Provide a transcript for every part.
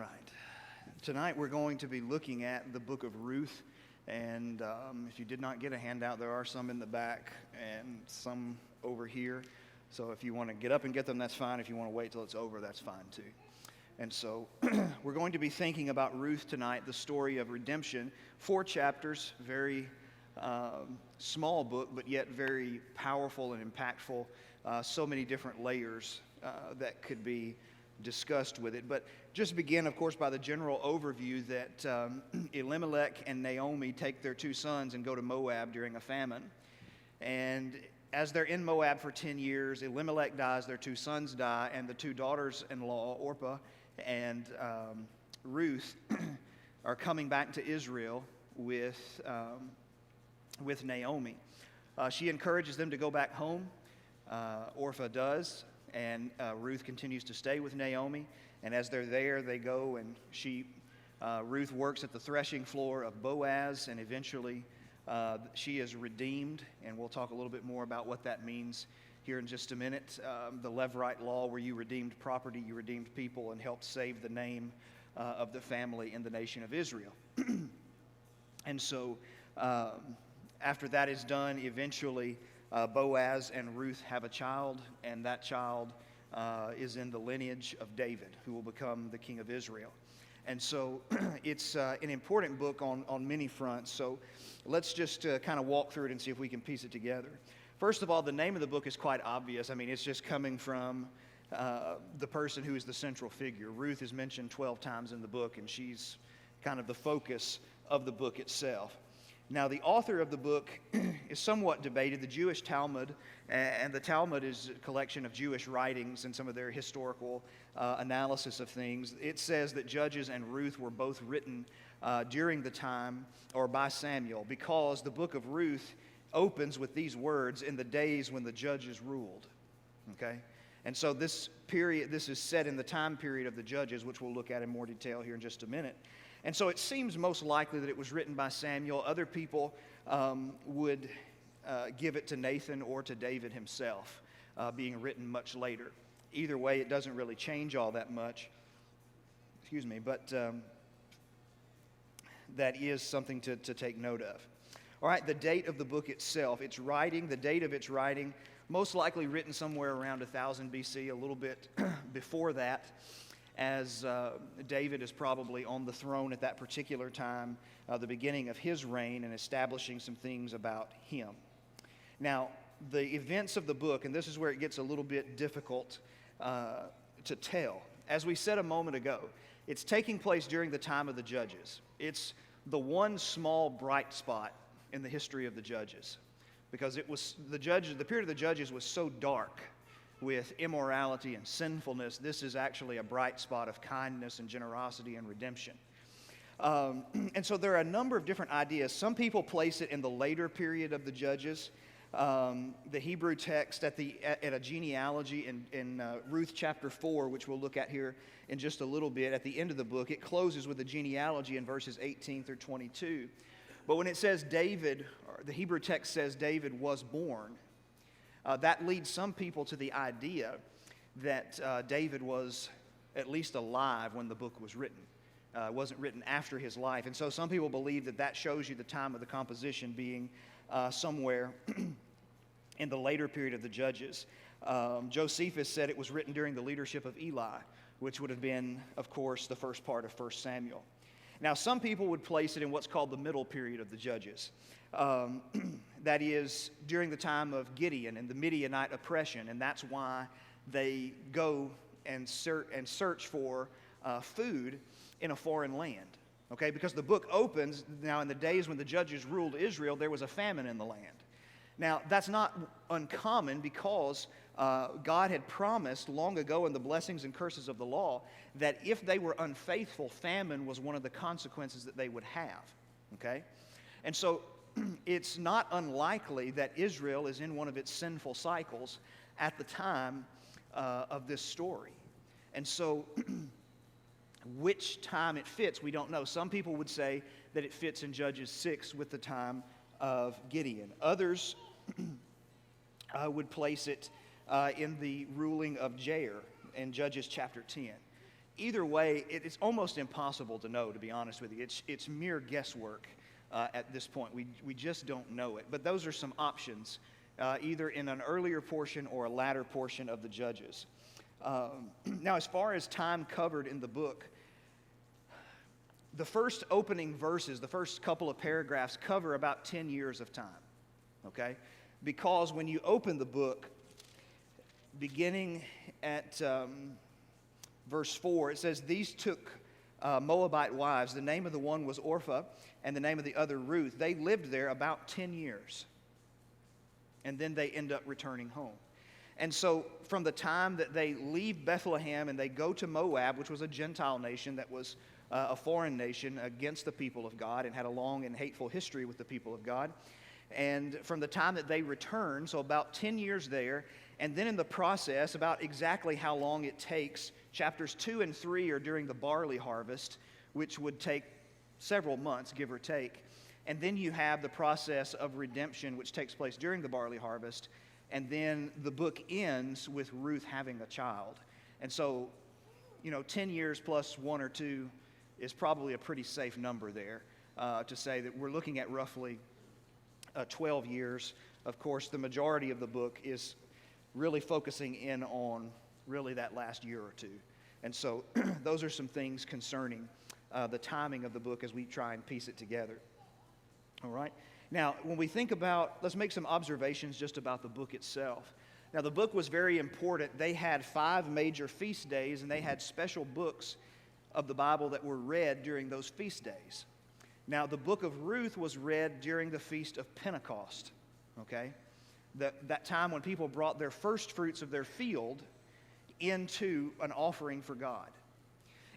right. Tonight we're going to be looking at the book of Ruth, and if you did not get a handout, there are some in the back and some over here. So if you want to get up and get them, that's fine. If you want to wait till it's over, that's fine too. And so we're going to be thinking about Ruth tonight, the story of redemption. 4 chapters, very small book, but yet very powerful and impactful. So many different layers that could be discussed with it. But just begin, of course, by the general overview that Elimelech and Naomi take their 2 sons and go to Moab during a famine. And as they're in Moab for 10 years, Elimelech dies, their 2 sons die, and the 2 daughters-in-law, Orpah and Ruth, are coming back to Israel with Naomi. She encourages them to go back home. Orpah does, and Ruth continues to stay with Naomi. And as they're there, they go and Ruth works at the threshing floor of Boaz, and eventually she is redeemed. And we'll talk a little bit more about what that means here in just a minute. The Levirate law, where you redeemed property, you redeemed people, and helped save the name of the family in the nation of Israel. And so after that is done, eventually Boaz and Ruth have a child, and that child is in the lineage of David, who will become the king of Israel. And so it's an important book on many fronts. So let's just kind of walk through it and see if we can piece it together. First of all, the name of the book is quite obvious. I mean, it's just coming from the person who is the central figure. Ruth is mentioned 12 times in the book, and she's kind of the focus of the book itself. Now, the author of the book is somewhat debated. The Jewish Talmud, and the Talmud is a collection of Jewish writings and some of their historical analysis of things. It says that Judges and Ruth were both written during the time or by Samuel, because the book of Ruth opens with these words, "in the days when the judges ruled." Okay? And so this is set in the time period of the Judges, which we'll look at in more detail here in just a minute. And so it seems most likely that it was written by Samuel. Other people would give it to Nathan or to David himself, being written much later. Either way, it doesn't really change all that much. But that is something to take note of. All right, the date of the book itself, the date of its writing, most likely written somewhere around 1000 BC, a little bit before that, as David is probably on the throne at that particular time, the beginning of his reign, and establishing some things about him. Now, the events of the book, and this is where it gets a little bit difficult to tell. As we said a moment ago, it's taking place during the time of the Judges. It's the one small bright spot in the history of the Judges, because it was the period of the Judges was so dark with immorality and sinfulness. This is actually a bright spot of kindness and generosity and redemption. And so there are a number of different ideas. Some people place it in the later period of the Judges. The Hebrew text at a genealogy in Ruth chapter 4, which we'll look at here in just a little bit, at the end of the book, it closes with a genealogy in verses 18 through 22. But when it says David, or the Hebrew text says David was born, that leads some people to the idea that David was at least alive when the book was written. It wasn't written after his life. And so some people believe that shows you the time of the composition being somewhere in the later period of the Judges. Josephus said it was written during the leadership of Eli, which would have been, of course, the first part of 1 Samuel. Now, some people would place it in what's called the middle period of the Judges. That is during the time of Gideon and the Midianite oppression, and that's why they go and search for food in a foreign land. Okay, because the book opens, now in the days when the Judges ruled Israel, there was a famine in the land. Now, that's not uncommon, because God had promised long ago in the blessings and curses of the law that if they were unfaithful, famine was one of the consequences that they would have. Okay? And so it's not unlikely that Israel is in one of its sinful cycles at the time of this story. And so which time it fits, we don't know. Some people would say that it fits in Judges 6 with the time of Gideon. Others would place it in the ruling of Jair in Judges chapter 10. either way, it's almost impossible to know, to be honest with you. It's mere guesswork at this point. We just don't know it. But those are some options, either in an earlier portion or a latter portion of the Judges. Now, as far as time covered in the book, the first opening verses, the first couple of paragraphs, cover about 10 years of time, okay? Because when you open the book, beginning at verse 4, it says, "These took Moabite wives. The name of the one was Orpah, and the name of the other Ruth. They lived there about 10 years, and then they end up returning home." And so from the time that they leave Bethlehem and they go to Moab, which was a Gentile nation that was a foreign nation against the people of God and had a long and hateful history with the people of God, and from the time that they return, so about 10 years there, and then in the process, about exactly how long it takes, chapters 2 and 3 are during the barley harvest, which would take several months, give or take. And then you have the process of redemption, which takes place during the barley harvest. And then the book ends with Ruth having a child. And so, 10 years plus 1 or 2 is probably a pretty safe number there to say that we're looking at roughly 12 years. Of course, the majority of the book is really focusing in on really that last year or two. And so those are some things concerning the timing of the book as we try and piece it together. All right? Now, when we think about, let's make some observations just about the book itself. Now, the book was very important. They had 5 major feast days, and they had special books of the Bible that were read during those feast days. Now, the book of Ruth was read during the Feast of Pentecost, okay? That time when people brought their first fruits of their field into an offering for God.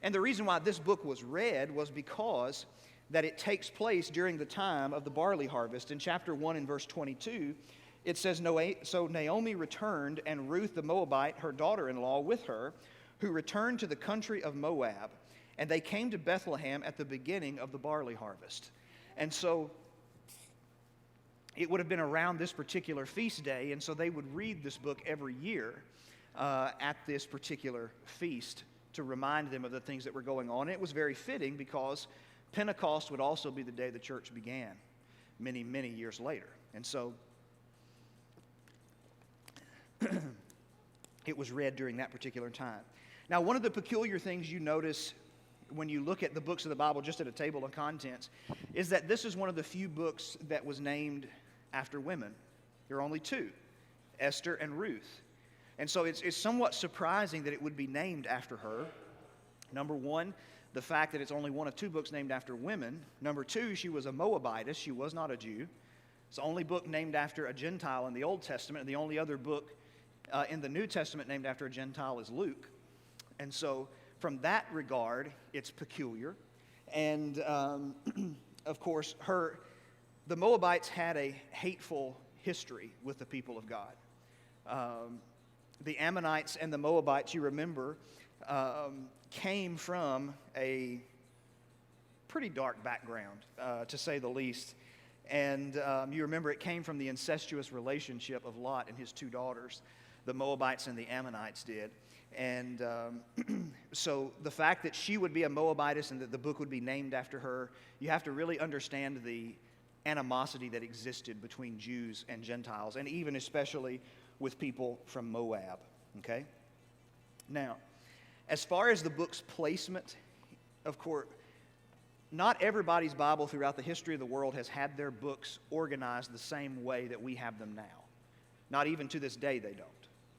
And the reason why this book was read was because that it takes place during the time of the barley harvest. In chapter 1 and verse 22, it says, "So Naomi returned, and Ruth the Moabite, her daughter-in-law, with her, who returned to the country of Moab. And they came to Bethlehem at the beginning of the barley harvest." And so it would have been around this particular feast day, and so they would read this book every year at this particular feast to remind them of the things that were going on. And it was very fitting because Pentecost would also be the day the church began many, many years later. And so it was read during that particular time. Now, one of the peculiar things you notice when you look at the books of the Bible just at a table of contents is that this is one of the few books that was named after women. There are only 2, Esther and Ruth. And so it's somewhat surprising that it would be named after her. Number one, the fact that it's only one of 2 books named after women. Number 2, she was a Moabitess. She was not a Jew. It's the only book named after a Gentile in the Old Testament, and the only other book in the New Testament named after a Gentile is Luke. And so from that regard, it's peculiar. And of course, the Moabites had a hateful history with the people of God. The Ammonites and the Moabites, you remember, came from a pretty dark background, to say the least. And you remember it came from the incestuous relationship of Lot and his 2 daughters. The Moabites and the Ammonites did. And so the fact that she would be a Moabitess and that the book would be named after her, you have to really understand the animosity that existed between Jews and Gentiles, and even especially with people from Moab, okay? Now, as far as the book's placement, of course, not everybody's Bible throughout the history of the world has had their books organized the same way that we have them now. Not even to this day they don't,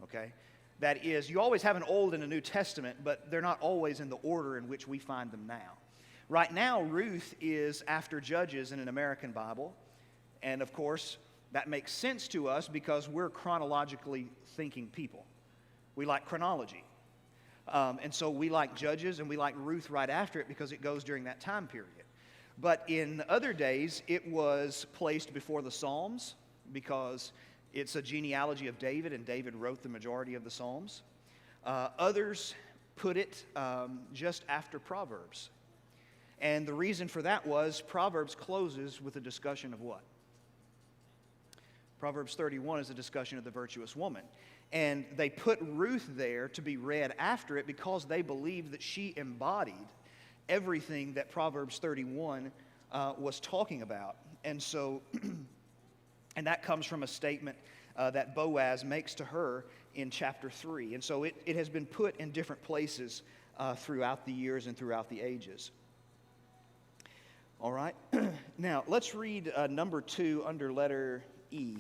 okay? That is, you always have an Old and a New Testament, but they're not always in the order in which we find them now. Right now, Ruth is after Judges in an American Bible, and of course, that makes sense to us because we're chronologically thinking people. We like chronology. And so we like Judges and we like Ruth right after it because it goes during that time period. But in other days, it was placed before the Psalms because it's a genealogy of David, and David wrote the majority of the Psalms. Others put it just after Proverbs. And the reason for that was Proverbs closes with a discussion of what? Proverbs 31 is a discussion of the virtuous woman. And they put Ruth there to be read after it because they believed that she embodied everything that Proverbs 31 was talking about. And so, and that comes from a statement that Boaz makes to her in chapter 3. And so it has been put in different places throughout the years and throughout the ages. All right. Now, let's read number 2 under letter E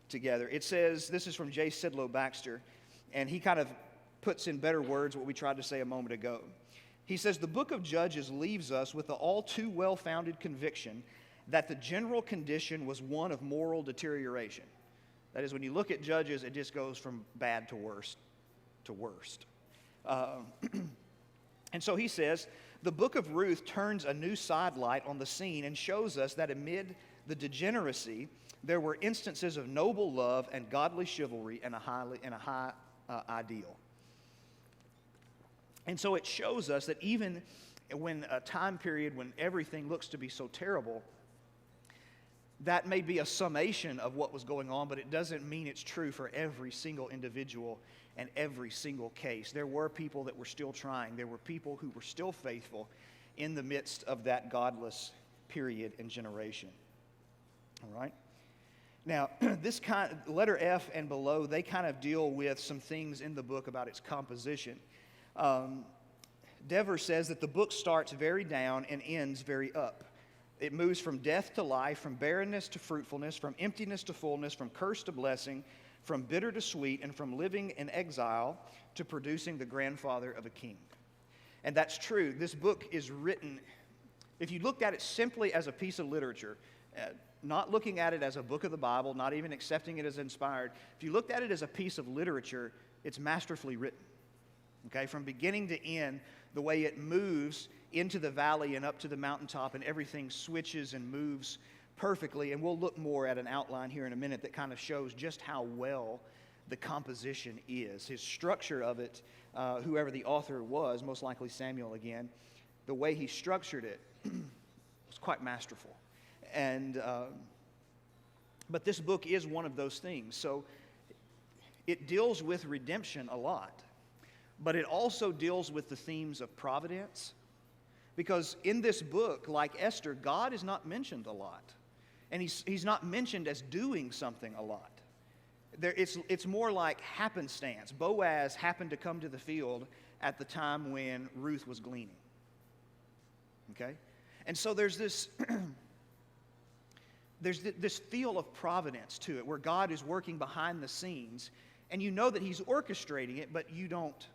together. It says, this is from J. Sidlow Baxter, and he kind of puts in better words what we tried to say a moment ago. He says, the book of Judges leaves us with the all too well-founded conviction that the general condition was one of moral deterioration. That is, when you look at Judges, it just goes from bad to worst to worst. And so he says, the book of Ruth turns a new sidelight on the scene and shows us that amid the degeneracy, there were instances of noble love and godly chivalry and a high ideal. And so it shows us that even when a time period when everything looks to be so terrible, that may be a summation of what was going on, but it doesn't mean it's true for every single individual and every single case. There were people that were still trying. There were people who were still faithful in the midst of that godless period and generation. All right? Now, this letter F and below, they kind of deal with some things in the book about its composition. Dever says that the book starts very down and ends very up. It moves from death to life, from barrenness to fruitfulness, from emptiness to fullness, from curse to blessing, from bitter to sweet, and from living in exile to producing the grandfather of a king. And that's true. This book is written, if you looked at it simply as a piece of literature, not looking at it as a book of the Bible, not even accepting it as inspired, if you looked at it as a piece of literature, it's masterfully written. Okay, from beginning to end, the way it moves into the valley and up to the mountaintop, and everything switches and moves perfectly. And we'll look more at an outline here in a minute that kind of shows just how well the composition is. His structure of it, whoever the author was, most likely Samuel again, the way he structured it was quite masterful. And but this book is one of those things. So it deals with redemption a lot. But it also deals with the themes of providence. Because in this book, like Esther, God is not mentioned a lot. And he's not mentioned as doing something a lot. It's more like happenstance. Boaz happened to come to the field at the time when Ruth was gleaning. Okay? And so there's this this feel of providence to it, where God is working behind the scenes. And you know that he's orchestrating it, but you don't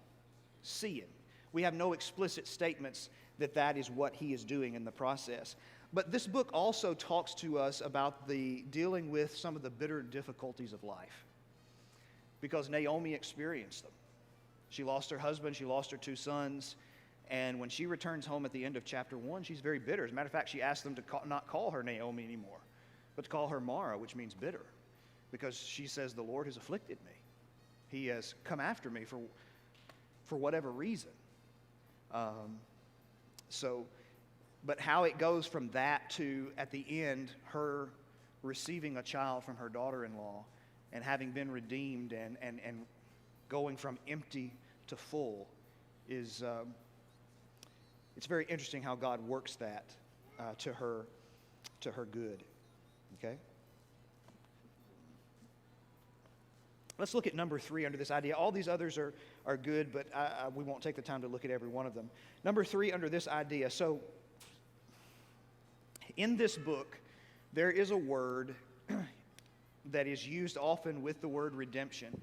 see it. We have no explicit statements that is what he is doing in the process. But this book also talks to us about the dealing with some of the bitter difficulties of life. Because Naomi experienced them. She lost her husband, she lost her 2 sons, and when she returns home at the end of chapter 1, she's very bitter. As a matter of fact, she asked them to not call her Naomi anymore, but to call her Mara, which means bitter. Because she says, the Lord has afflicted me. He has come after me for whatever reason. But how it goes from that to, at the end, her receiving a child from her daughter-in-law and having been redeemed and going from empty to full is, it's very interesting how God works that to her good. Okay? Let's look at number 3 under this idea. All these others are good, but we won't take the time to look at every one of them. Number 3 under this idea. So, in this book, there is a word that is used often with the word redemption.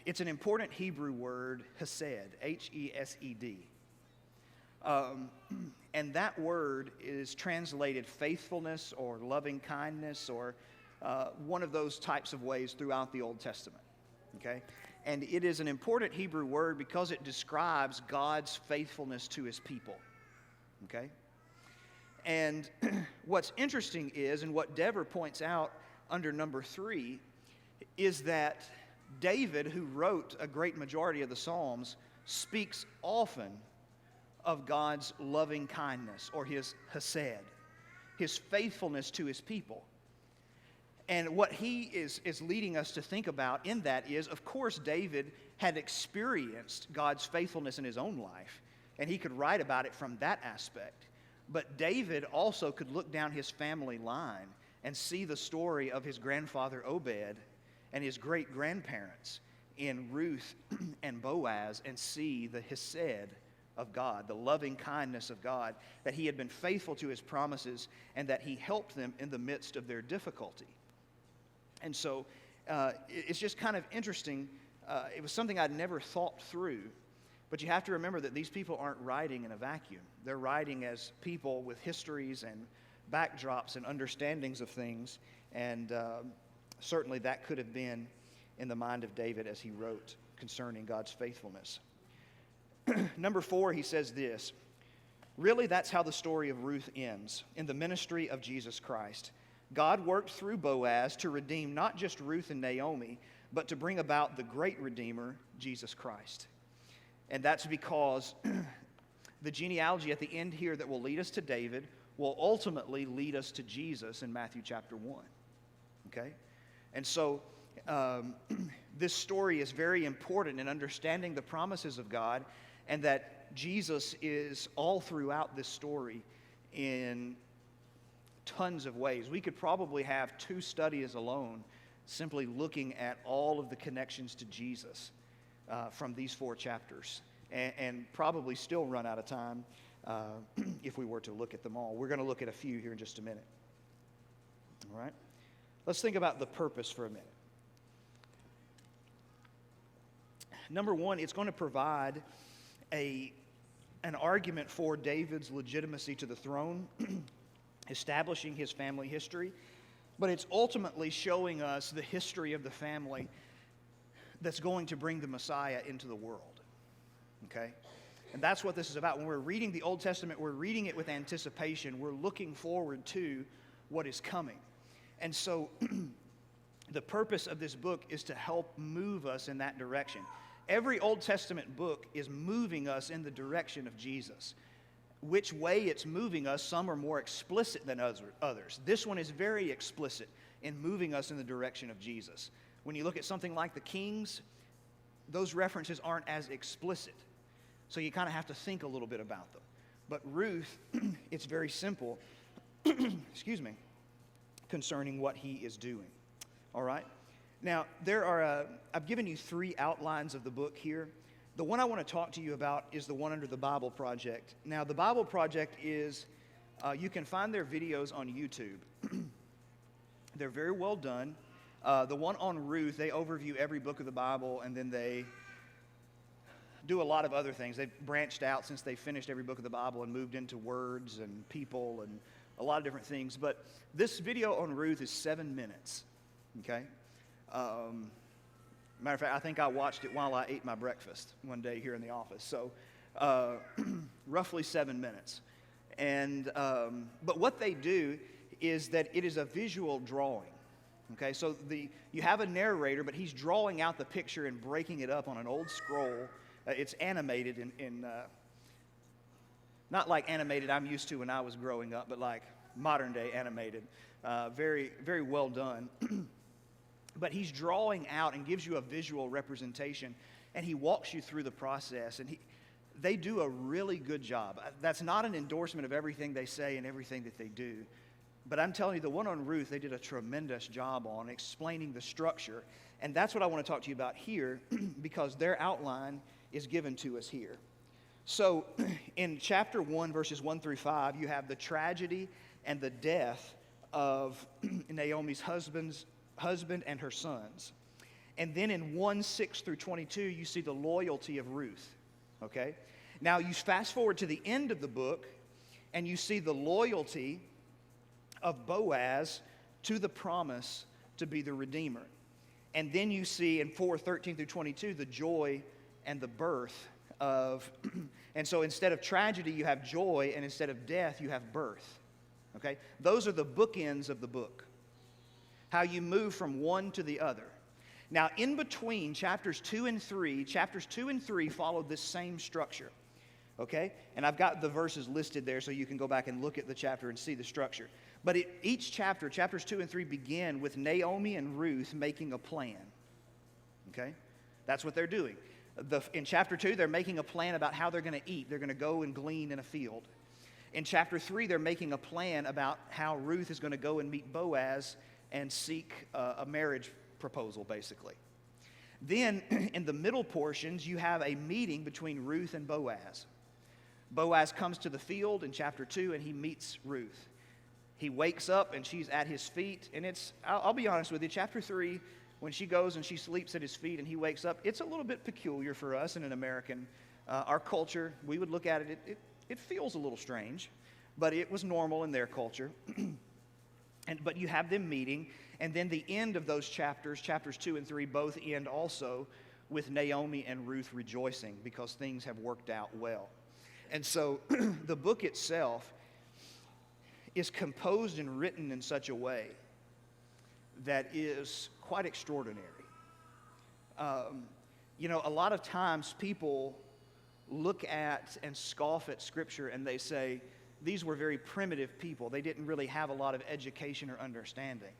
It's an important Hebrew word, hesed, H-E-S-E-D. And that word is translated faithfulness or loving kindness or one of those types of ways throughout the Old Testament. Okay? And it is an important Hebrew word because it describes God's faithfulness to his people. Okay? And what's interesting is, and what Dever points out under number 3, is that David, who wrote a great majority of the Psalms, speaks often of God's loving kindness or his hesed, his faithfulness to his people. And what he is leading us to think about in that is, of course, David had experienced God's faithfulness in his own life, and he could write about it from that aspect. But David also could look down his family line and see the story of his grandfather Obed and his great-grandparents in Ruth and Boaz and see the hesed of God, the loving kindness of God, that he had been faithful to his promises and that he helped them in the midst of their difficulty. And so it's just kind of interesting. It was something I'd never thought through. But you have to remember that these people aren't writing in a vacuum. They're writing as people with histories and backdrops and understandings of things. And certainly that could have been in the mind of David as he wrote concerning God's faithfulness. Number 4, he says this. Really, that's how the story of Ruth ends, in the ministry of Jesus Christ. God worked through Boaz to redeem not just Ruth and Naomi, but to bring about the great Redeemer, Jesus Christ. And that's because the genealogy at the end here that will lead us to David will ultimately lead us to Jesus in Matthew chapter 1. Okay? And so this story is very important in understanding the promises of God, and that Jesus is all throughout this story in tons of ways. We could probably have 2 studies alone simply looking at all of the connections to Jesus from these 4 chapters, and probably still run out of time if we were to look at them all. We're going to look at a few here in just a minute. All right? Let's think about the purpose for a minute. Number 1, it's going to provide an argument for David's legitimacy to the throne, establishing his family history, but it's ultimately showing us the history of the family that's going to bring the Messiah into the world. Okay? And that's what this is about. When we're reading the Old Testament, we're reading it with anticipation. We're looking forward to what is coming. And so the purpose of this book is to help move us in that direction. Every Old Testament book is moving us in the direction of Jesus. Which way it's moving us, some are more explicit than others. This one is very explicit in moving us in the direction of Jesus. When you look at something like the Kings, those references aren't as explicit. So you kind of have to think a little bit about them. But Ruth, it's very simple, excuse me, concerning what he is doing. All right? Now, I've given you 3 outlines of the book here. The one I want to talk to you about is the one under the Bible Project. Now, the Bible Project is, you can find their videos on YouTube. They're very well done. The one on Ruth, they overview every book of the Bible, and then they do a lot of other things. They've branched out since they finished every book of the Bible and moved into words and people and a lot of different things. But this video on Ruth is 7 minutes, okay? Matter of fact, I think I watched it while I ate my breakfast one day here in the office. So roughly 7 minutes. And but what they do is that it is a visual drawing. Okay, so you have a narrator, but he's drawing out the picture and breaking it up on an old scroll. It's animated in not like animated I'm used to when I was growing up, but like modern day animated. Very, very well done. But he's drawing out and gives you a visual representation, and he walks you through the process, and they do a really good job. That's not an endorsement of everything they say and everything that they do, but I'm telling you, the one on Ruth, they did a tremendous job on explaining the structure, and that's what I want to talk to you about here, because their outline is given to us here. So in chapter 1, verses 1 through 5, you have the tragedy and the death of Naomi's husband and her sons. And then in 1:6 through 22, you see the loyalty of Ruth. Okay? Now you fast forward to the end of the book, and you see the loyalty of Boaz to the promise to be the Redeemer. And then you see in 4:13 through 22, the joy and the birth of, and so instead of tragedy, you have joy, and instead of death, you have birth. Okay? Those are the bookends of the book. How you move from one to the other. Now, in between chapters 2 and 3 followed this same structure. Okay? And I've got the verses listed there so you can go back and look at the chapter and see the structure. But each chapter, chapters 2 and 3, begin with Naomi and Ruth making a plan. Okay? That's what they're doing. In chapter 2, they're making a plan about how they're going to eat. They're going to go and glean in a field. In chapter 3, they're making a plan about how Ruth is going to go and meet Boaz and seek a marriage proposal, basically. Then, in the middle portions, you have a meeting between Ruth and Boaz. Boaz comes to the field in chapter 2, and he meets Ruth. He wakes up, and she's at his feet. And I'll be honest with you, chapter 3, when she goes and she sleeps at his feet and he wakes up, it's a little bit peculiar for us in an American. Our culture, we would look at it, it feels a little strange, but it was normal in their culture. But you have them meeting, and then the end of those chapters, chapters 2 and 3, both end also with Naomi and Ruth rejoicing because things have worked out well. And so the book itself is composed and written in such a way that is quite extraordinary. A lot of times people look at and scoff at Scripture and they say, these were very primitive people. They didn't really have a lot of education or understanding.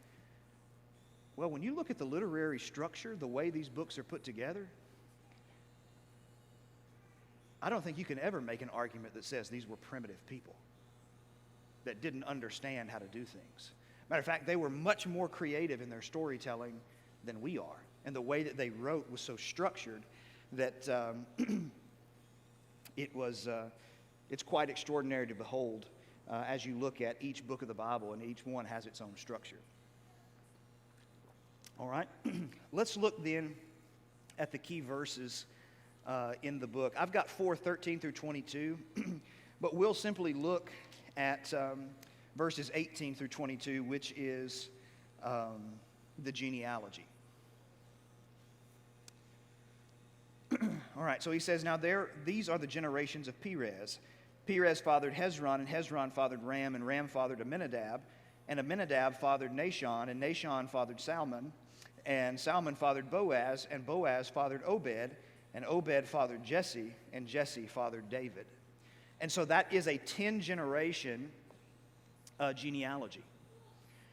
Well, when you look at the literary structure, the way these books are put together, I don't think you can ever make an argument that says these were primitive people that didn't understand how to do things. Matter of fact, they were much more creative in their storytelling than we are. And the way that they wrote was so structured that it's quite extraordinary to behold as you look at each book of the Bible, and each one has its own structure. All right, let's look then at the key verses in the book. I've got 4:13 through 22, but we'll simply look at verses 18 through 22, which is the genealogy. All right, so he says, now these are the generations of Perez. Perez fathered Hezron, and Hezron fathered Ram, and Ram fathered Amminadab, and Amminadab fathered Nahshon, and Nahshon fathered Salmon, and Salmon fathered Boaz, and Boaz fathered Obed, and Obed fathered Jesse, and Jesse fathered David. And so that is a 10-generation genealogy.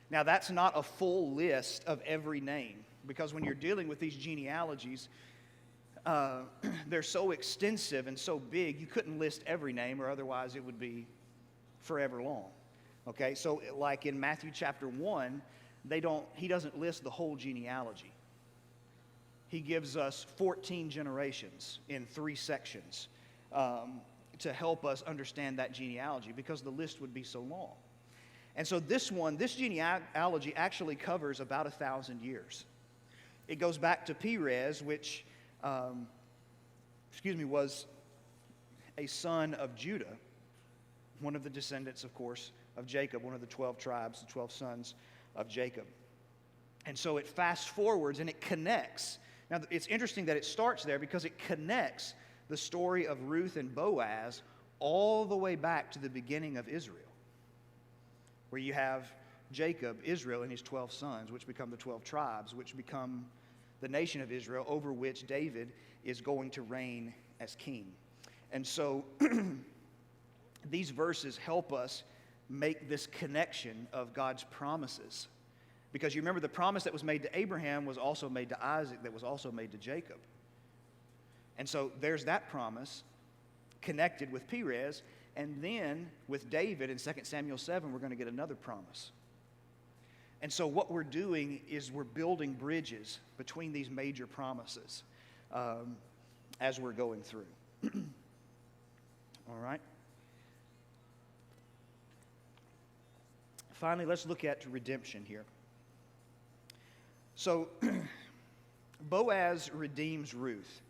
Now, that's not a full list of every name, because when you're dealing with these genealogies, they're so extensive and so big, you couldn't list every name, or otherwise it would be forever long. Okay, so like in Matthew chapter 1, he doesn't list the whole genealogy. He gives us 14 generations in 3 sections to help us understand that genealogy, because the list would be so long. And so this genealogy actually covers about 1,000 years. It goes back to Perez, which was a son of Judah, one of the descendants, of course, of Jacob, one of the 12 tribes, the 12 sons of Jacob. And so it fast forwards and it connects. Now, it's interesting that it starts there because it connects the story of Ruth and Boaz all the way back to the beginning of Israel, where you have Jacob, Israel, and his 12 sons, which become the 12 tribes, which become the nation of Israel, over which David is going to reign as king. And so these verses help us make this connection of God's promises. Because you remember the promise that was made to Abraham was also made to Isaac, that was also made to Jacob. And so there's that promise connected with Perez, and then with David in 2 Samuel 7, we're going to get another promise. And so what we're doing is we're building bridges between these major promises as we're going through. All right. Finally, let's look at redemption here. So Boaz redeems Ruth.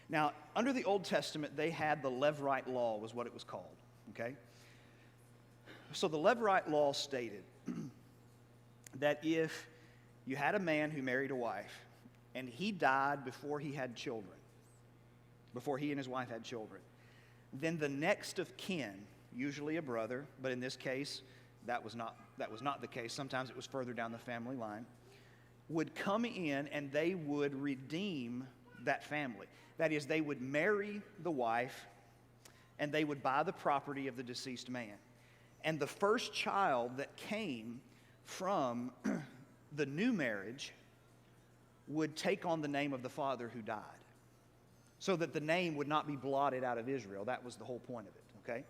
Now, under the Old Testament, they had the Levirate law, was what it was called. Okay? So the Levirate law stated that if you had a man who married a wife and he died before he had children, before he and his wife had children, then the next of kin, usually a brother, but in this case, that was not the case. Sometimes it was further down the family line, would come in and they would redeem that family. That is, they would marry the wife and they would buy the property of the deceased man. And the first child that came from the new marriage would take on the name of the father who died, so that the name would not be blotted out of Israel. That was the whole point of it, okay?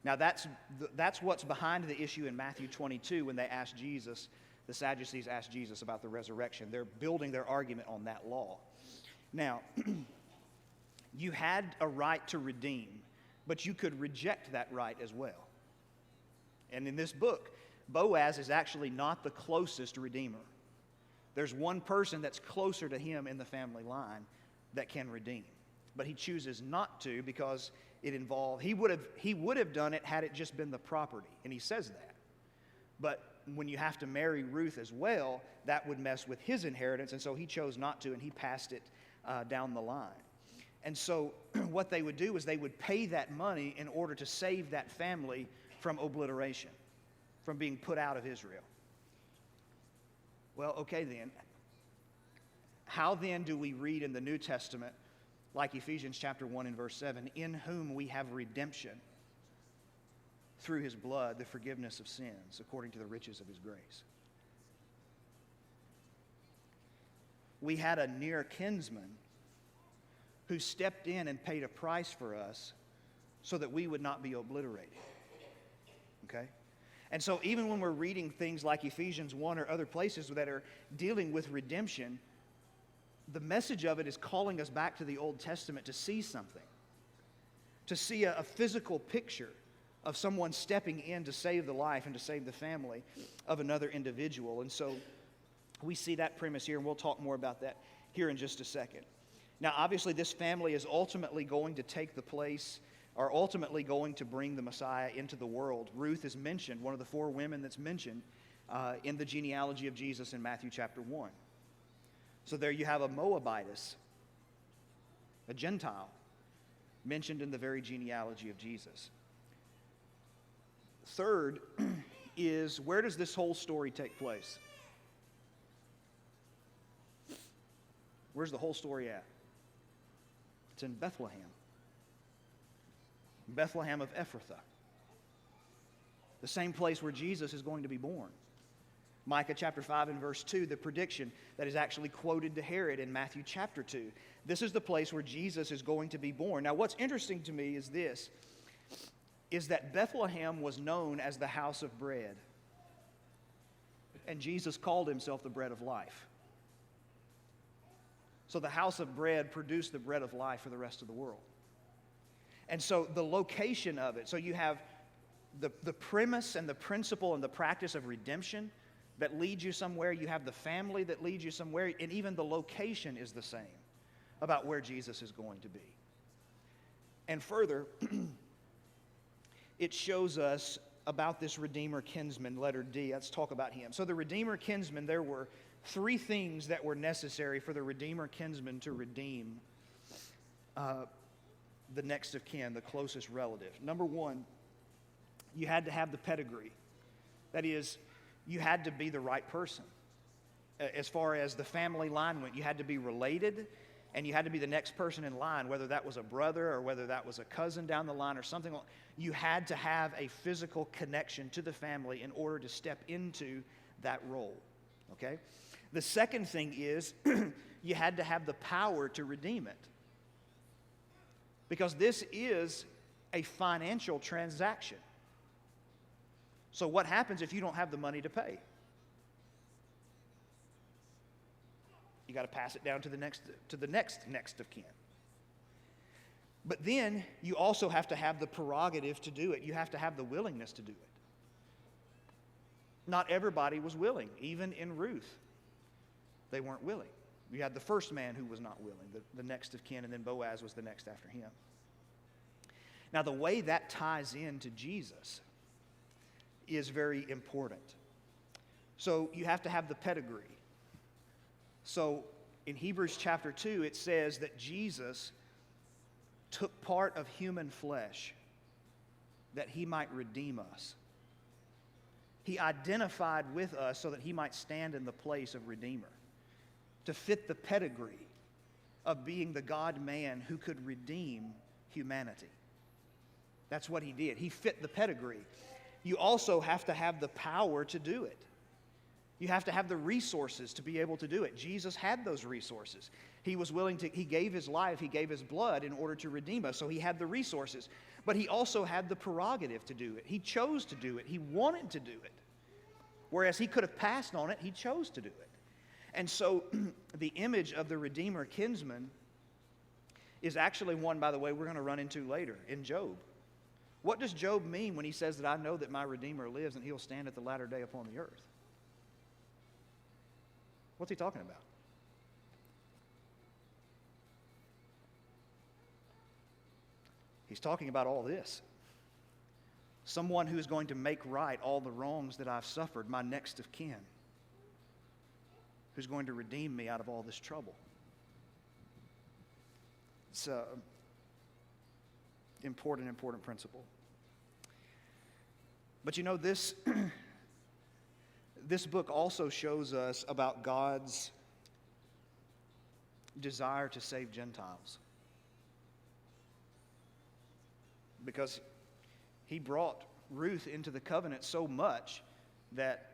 Now that's what's behind the issue in Matthew 22 when they asked Jesus, the Sadducees asked Jesus about the resurrection. They're building their argument on that law. Now, you had a right to redeem, but you could reject that right as well. And in this book, Boaz is actually not the closest redeemer. There's one person that's closer to him in the family line that can redeem. But he chooses not to because it involved, he would have done it had it just been the property. And he says that. But when you have to marry Ruth as well, that would mess with his inheritance. And so he chose not to, and he passed it down the line. And so what they would do is they would pay that money in order to save that family from obliteration, from being put out of Israel. Well, okay then. How then do we read in the New Testament, like Ephesians chapter 1 and verse 7, in whom we have redemption through his blood, the forgiveness of sins, according to the riches of his grace? We had a near kinsman who stepped in and paid a price for us so that we would not be obliterated. Okay? And so even when we're reading things like Ephesians 1 or other places that are dealing with redemption, the message of it is calling us back to the Old Testament to see something, to see a physical picture of someone stepping in to save the life and to save the family of another individual. And so we see that premise here, and we'll talk more about that here in just a second. Now, obviously, this family is ultimately going to take the place, or ultimately going to bring the Messiah into the world. Ruth is mentioned, one of the 4 women that's mentioned in the genealogy of Jesus in Matthew chapter 1. So there you have a Moabitess, a Gentile, mentioned in the very genealogy of Jesus. Third is, where does this whole story take place? Where's the whole story at? It's in Bethlehem. Bethlehem of Ephrathah. The same place where Jesus is going to be born. Micah chapter 5 and verse 2, the prediction that is actually quoted to Herod in Matthew chapter 2. This is the place where Jesus is going to be born. Now, what's interesting to me is this, is that Bethlehem was known as the house of bread. And Jesus called himself the bread of life. So the house of bread produced the bread of life for the rest of the world. And so the location of it, so you have the premise and the principle and the practice of redemption that leads you somewhere. You have the family that leads you somewhere, and even the location is the same about where Jesus is going to be. And further, it shows us about this Redeemer Kinsman, letter D. Let's talk about him. So the Redeemer Kinsman, there were 3 things that were necessary for the Redeemer Kinsman to redeem the next of kin, the closest relative. Number 1, you had to have the pedigree. That is, you had to be the right person. As far as the family line went, you had to be related, and you had to be the next person in line, whether that was a brother or whether that was a cousin down the line or something. You had to have a physical connection to the family in order to step into that role. Okay? The second thing is you had to have the power to redeem it. Because this is a financial transaction. So what happens if you don't have the money to pay? You got to pass it down to the next of kin. But then you also have to have the prerogative to do it. You have to have the willingness to do it. Not everybody was willing, even in Ruth. They weren't willing. You had the first man who was not willing, the next of kin, and then Boaz was the next after him. Now, the way that ties into Jesus is very important. So you have to have the pedigree. So in Hebrews chapter 2, it says that Jesus took part of human flesh that he might redeem us. He identified with us so that he might stand in the place of Redeemer, to fit the pedigree of being the God-man who could redeem humanity. That's what he did. He fit the pedigree. You also have to have the power to do it. You have to have the resources to be able to do it. Jesus had those resources. He was willing to, he gave his life, he gave his blood in order to redeem us. So he had the resources. But he also had the prerogative to do it. He chose to do it. He wanted to do it. Whereas he could have passed on it, he chose to do it. And so the image of the Redeemer kinsman is actually one, by the way, we're going to run into later in Job. What does Job mean when he says that I know that my Redeemer lives and he'll stand at the latter day upon the earth? What's he talking about? He's talking about all this. Someone who is going to make right all the wrongs that I've suffered, my next of kin, who's going to redeem me out of all this trouble. It's an important principle. But you know, this book also shows us about God's desire to save Gentiles. Because he brought Ruth into the covenant so much that,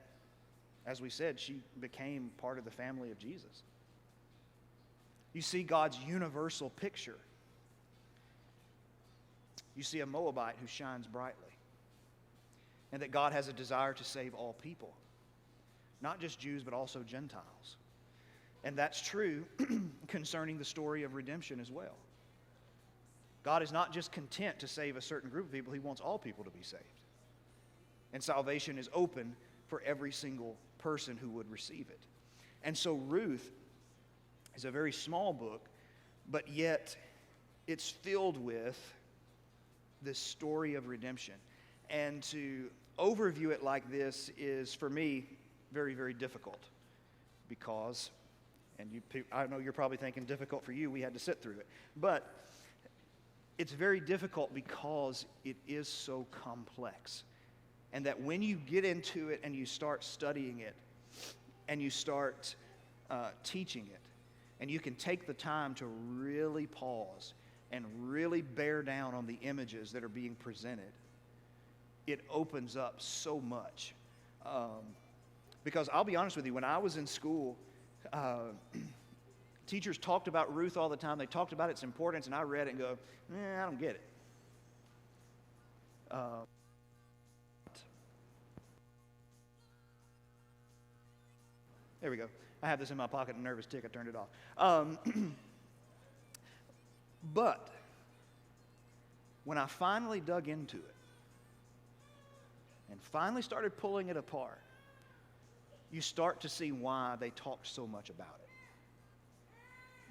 as we said, she became part of the family of Jesus. You see God's universal picture. You see a Moabite who shines brightly. And that God has a desire to save all people. Not just Jews, but also Gentiles. And that's true concerning the story of redemption as well. God is not just content to save a certain group of people. He wants all people to be saved. And salvation is open for every single person who would receive it. And so Ruth is a very small book, but yet it's filled with this story of redemption. And to overview it like this is, for me, very, very difficult. Because, and I know you're probably thinking difficult for you, we had to sit through it. But it's very difficult because it is so complex. And that when you get into it and you start studying it, and you start teaching it, and you can take the time to really pause and really bear down on the images that are being presented, it opens up so much. Because I'll be honest with you, when I was in school, teachers talked about Ruth all the time. They talked about its importance, and I read it and go, I don't get it. There we go. I have this in my pocket, a nervous tick. I turned it off. But when I finally dug into it and finally started pulling it apart, you start to see why they talked so much about it.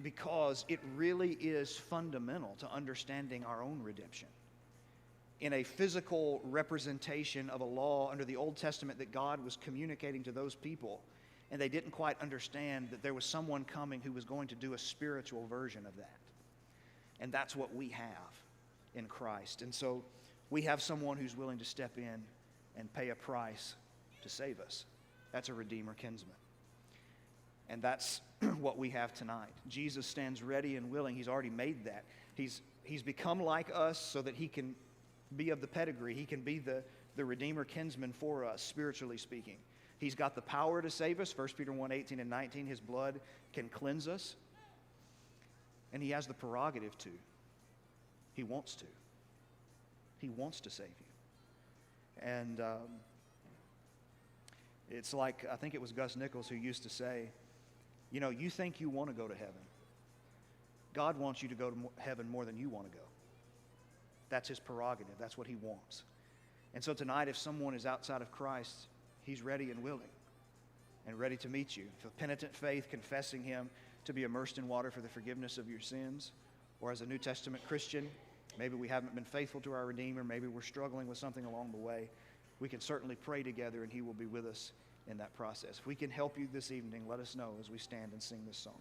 Because it really is fundamental to understanding our own redemption. In a physical representation of a law under the Old Testament that God was communicating to those people, and they didn't quite understand that there was someone coming who was going to do a spiritual version of that. And that's what we have in Christ. And so we have someone who's willing to step in and pay a price to save us. That's a Redeemer kinsman. And that's what we have tonight. Jesus stands ready and willing. He's already made that. He's become like us so that he can be of the pedigree. He can be the Redeemer kinsman for us, spiritually speaking. He's got the power to save us. 1 Peter 1:18 and 19, his blood can cleanse us. And he has the prerogative to. He wants to. He wants to save you. And it's like, I think it was Gus Nichols who used to say, you know, you think you want to go to heaven. God wants you to go to heaven more than you want to go. That's his prerogative. That's what he wants. And so tonight, if someone is outside of Christ, he's ready and willing and ready to meet you. For penitent faith, confessing him to be immersed in water for the forgiveness of your sins, or as a New Testament Christian, maybe we haven't been faithful to our Redeemer, maybe we're struggling with something along the way, we can certainly pray together and he will be with us in that process. If we can help you this evening, let us know as we stand and sing this song.